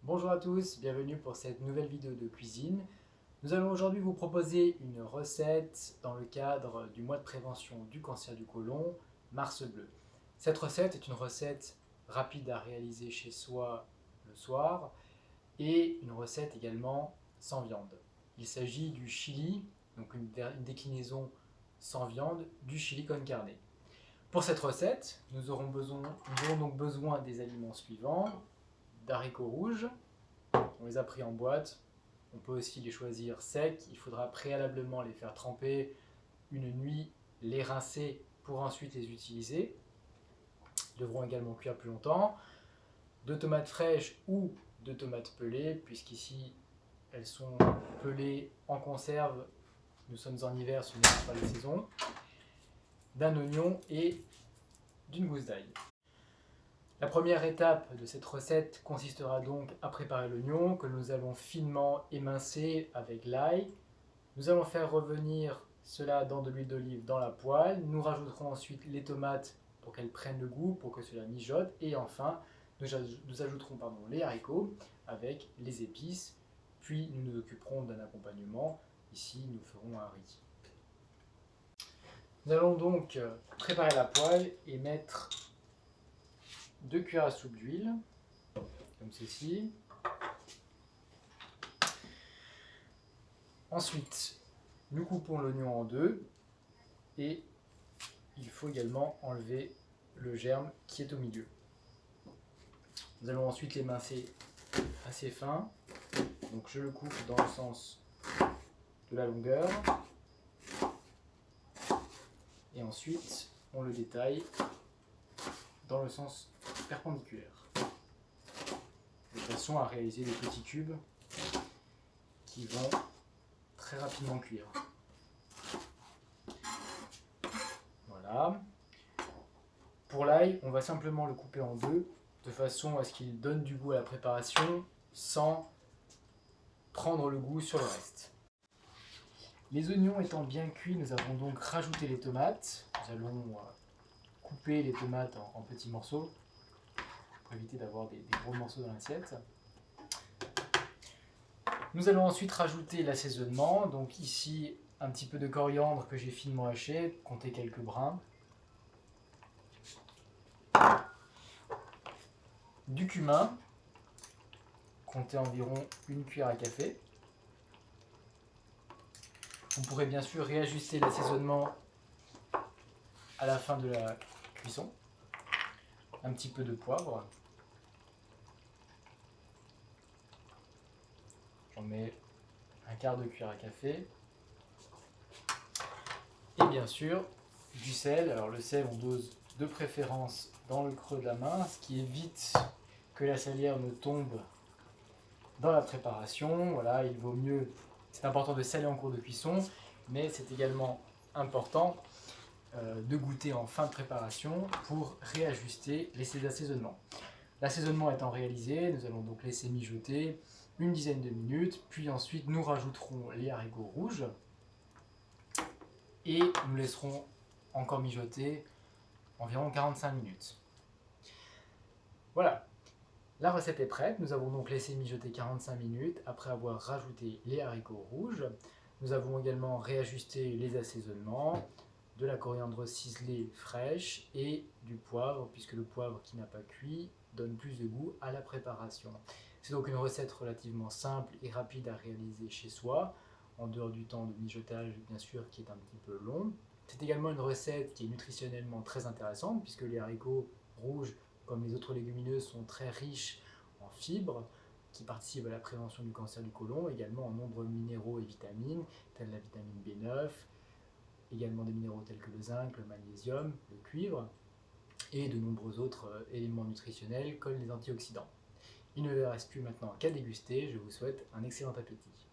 Bonjour à tous, bienvenue pour cette nouvelle vidéo de cuisine. Nous allons aujourd'hui vous proposer une recette dans le cadre du mois de prévention du cancer du côlon, Mars Bleu. Cette recette est une recette rapide à réaliser chez soi le soir et une recette également sans viande. Il s'agit du chili, donc une déclinaison sans viande du chili con carne. Pour cette recette, nous aurons donc besoin des aliments suivants: d'haricots rouges, on les a pris en boîte, on peut aussi les choisir secs, il faudra préalablement les faire tremper une nuit, les rincer pour ensuite les utiliser. Ils devront également cuire plus longtemps. 2 tomates fraîches ou 2 tomates pelées, puisqu'ici elles sont pelées en conserve, nous sommes en hiver, ce n'est pas la saison. D'un oignon et d'une gousse d'ail. La première étape de cette recette consistera donc à préparer l'oignon que nous allons finement émincer avec l'ail. Nous allons faire revenir cela dans de l'huile d'olive dans la poêle. Nous rajouterons ensuite les tomates pour qu'elles prennent le goût, pour que cela mijote. Et enfin, nous ajouterons les haricots avec les épices. Puis nous nous occuperons d'un accompagnement. Ici, nous ferons un riz. Nous allons donc préparer la poêle et mettre 2 cuillères à soupe d'huile, comme ceci. Ensuite, nous coupons l'oignon en deux et il faut également enlever le germe qui est au milieu. Nous allons ensuite l'émincer assez fin. Donc je le coupe dans le sens de la longueur. Et ensuite, on le détaille dans le sens perpendiculaire, de façon à réaliser des petits cubes qui vont très rapidement cuire. Voilà. Pour l'ail, on va simplement le couper en deux, de façon à ce qu'il donne du goût à la préparation sans prendre le goût sur le reste. Les oignons étant bien cuits, nous avons donc rajouté les tomates. Nous allons couper les tomates en petits morceaux pour éviter d'avoir des gros morceaux dans l'assiette. Nous allons ensuite rajouter l'assaisonnement. Donc ici, un petit peu de coriandre que j'ai finement haché, comptez quelques brins. Du cumin, comptez environ 1 cuillère à café. Vous pourrez bien sûr réajuster l'assaisonnement à la fin de la cuisson. Un petit peu de poivre. J'en mets 1/4 de cuillère à café. Et bien sûr, du sel. Alors le sel, on dose de préférence dans le creux de la main, ce qui évite que la salière ne tombe dans la préparation. Voilà, il vaut mieux, c'est important de saler en cours de cuisson, mais c'est également important de goûter en fin de préparation pour réajuster les assaisonnements. L'assaisonnement étant réalisé, nous allons donc laisser mijoter une dizaine de minutes, puis ensuite nous rajouterons les haricots rouges et nous laisserons encore mijoter environ 45 minutes. Voilà, la recette est prête. Nous avons donc laissé mijoter 45 minutes après avoir rajouté les haricots rouges. Nous avons également réajusté les assaisonnements, de la coriandre ciselée fraîche et du poivre, puisque le poivre qui n'a pas cuit donne plus de goût à la préparation. C'est donc une recette relativement simple et rapide à réaliser chez soi, en dehors du temps de mijotage bien sûr qui est un petit peu long. C'est également une recette qui est nutritionnellement très intéressante, puisque les haricots rouges, comme les autres légumineuses, sont très riches en fibres, qui participent à la prévention du cancer du côlon, également en nombreux minéraux et vitamines, tels la vitamine B9, également des minéraux tels que le zinc, le magnésium, le cuivre, et de nombreux autres éléments nutritionnels comme les antioxydants. Il ne me reste plus maintenant qu'à déguster, je vous souhaite un excellent appétit.